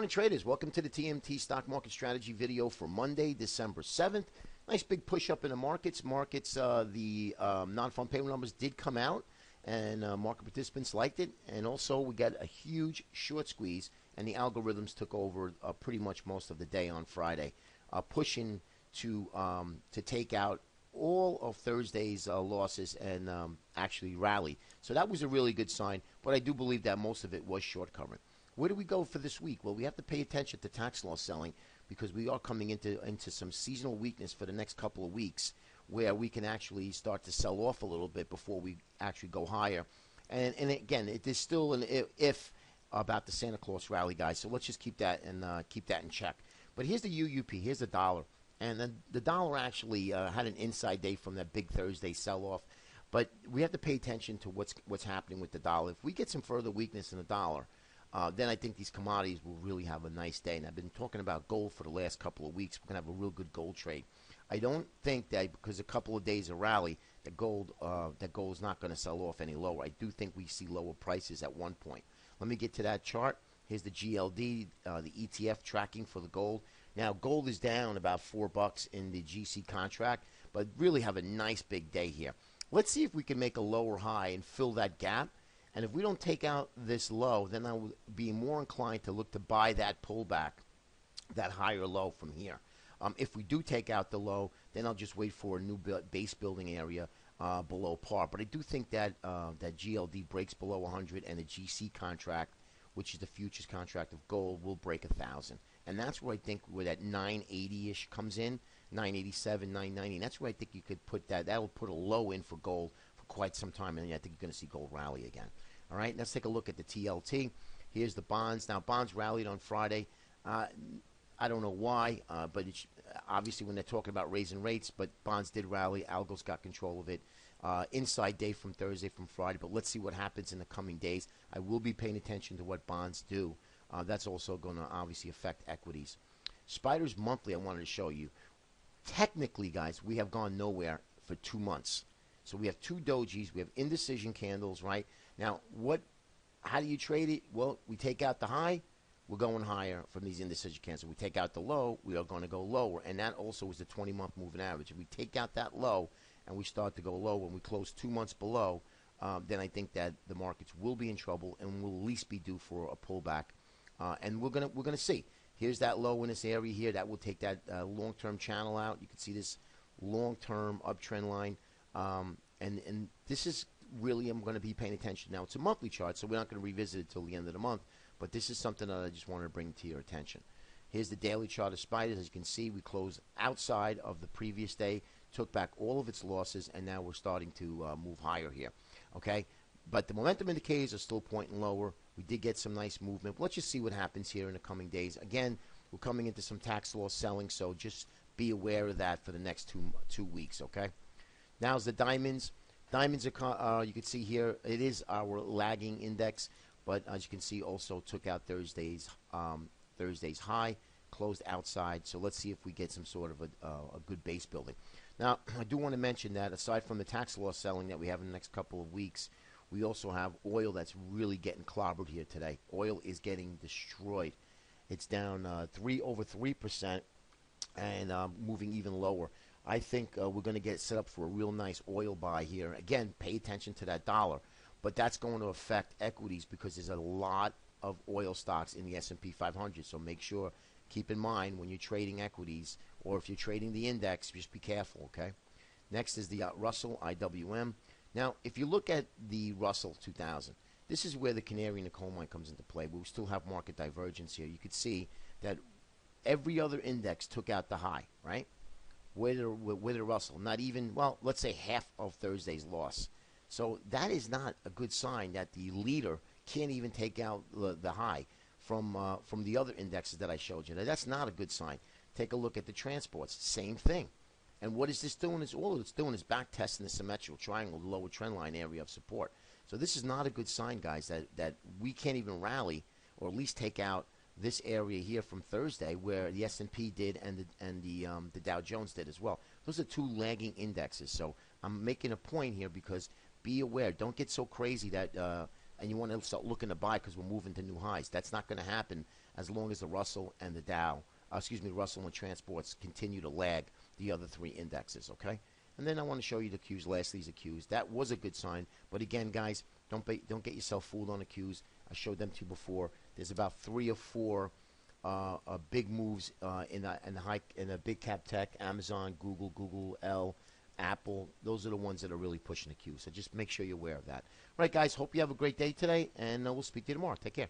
morning, traders. Welcome to the TMT stock market strategy video for Monday, December 7th. Nice big push up in the markets. The non-farm payroll numbers did come out, and market participants liked it. And also, we got a huge short squeeze, and the algorithms took over pretty much most of the day on Friday, pushing to take out all of Thursday's losses and actually rally. So that was a really good sign, but I do believe that most of it was short covering. Where do we go for this week? Well, we have to pay attention to tax loss selling because we are coming into some seasonal weakness for the next couple of weeks where we can actually start to sell off a little bit before we actually go higher. And again, it is still an if about the Santa Claus rally, guys. So let's just keep that in check. But here's the UUP. Here's the dollar. And then the dollar actually had an inside day from that big Thursday sell-off. But we have to pay attention to what's happening with the dollar. If we get some further weakness in the dollar, then I think these commodities will really have a nice day. And I've been talking about gold for the last couple of weeks. We're going to have a real good gold trade. I don't think that because a couple of days of rally, that gold is not going to sell off any lower. I do think we see lower prices at one point. Let me get to that chart. Here's the GLD, the ETF tracking for the gold. Now, gold is down about $4 in the GC contract, but really have a nice big day here. Let's see if we can make a lower high and fill that gap. And if we don't take out this low, then I will be more inclined to look to buy that pullback, that higher low from here. If we do take out the low, then I'll just wait for a new base building area below par. But I do think that that GLD breaks below 100 and the GC contract, which is the futures contract of gold, will break 1,000. And that's where I think where that 980-ish comes in, 987, 990. That's where I think you could put that. That will put a low in for gold for quite some time, and I think you're going to see gold rally again. All right, let's take a look at the TLT. Here's the bonds. Now, bonds rallied on Friday. I don't know why, but it's obviously when they're talking about raising rates, but bonds did rally. Algos got control of it. Inside day from Thursday, from Friday, but let's see what happens in the coming days. I will be paying attention to what bonds do. That's also going to obviously affect equities. Spiders monthly, I wanted to show you. Technically, guys, we have gone nowhere for 2 months. So we have two dojis. We have indecision candles, right? Now, how do you trade it? Well, we take out the high. We're going higher from these indecision candles. We take out the low. We are going to go lower. And that also is the 20-month moving average. If we take out that low and we start to go low when we close 2 months below, then I think that the markets will be in trouble and will at least be due for a pullback. And we're gonna see. Here's that low in this area here. That will take that long-term channel out. You can see this long-term uptrend line. And this is really I'm going to be paying attention. Now, it's a monthly chart, so we're not going to revisit it till the end of the month. But this is something that I just wanted to bring to your attention. Here's the daily chart of spiders. As you can see, we closed outside of the previous day, took back all of its losses, and now we're starting to move higher here. Okay? But the momentum indicators are still pointing lower. We did get some nice movement. Let's just see what happens here in the coming days. Again, we're coming into some tax loss selling, so just be aware of that for the next two weeks, okay? Now's the diamonds. Diamonds are, you can see here, it is our lagging index, but as you can see, also took out Thursday's high, closed outside. So let's see if we get some sort of a good base building. Now, I do want to mention that aside from the tax loss selling that we have in the next couple of weeks, we also have oil that's really getting clobbered here today. Oil is getting destroyed. It's down over 3% and moving even lower. I think we're going to get set up for a real nice oil buy here. Again, pay attention to that dollar. But that's going to affect equities because there's a lot of oil stocks in the S&P 500. So make sure, keep in mind when you're trading equities or if you're trading the index, just be careful, okay? Next is the Russell IWM. Now, if you look at the Russell 2000, this is where the canary in the coal mine comes into play. We still have market divergence here. You could see that every other index took out the high, right? With the Russell, not even, well, let's say half of Thursday's loss. So that is not a good sign that the leader can't even take out the high from the other indexes that I showed you. Now, that's not a good sign. Take a look at the transports. Same thing. And what is this doing? All it's doing is back testing the symmetrical triangle, the lower trend line area of support. So this is not a good sign, guys, that we can't even rally or at least take out this area here from Thursday where the S&P did and the Dow Jones did as well. Those are two lagging indexes. So I'm making a point here because be aware. Don't get so crazy that and you want to start looking to buy because we're moving to new highs. That's not going to happen as long as the Russell and the Dow, Russell and transports continue to lag the other three indexes, okay? And then I want to show you the Qs. Lastly, is the Qs. That was a good sign, but again, guys, don't get yourself fooled on the Qs. I showed them to you before. There's about 3 or 4 big moves in the big cap tech, Amazon, Google, Apple. Those are the ones that are really pushing the Q. So just make sure you're aware of that. All right, guys. Hope you have a great day today, and we'll speak to you tomorrow. Take care.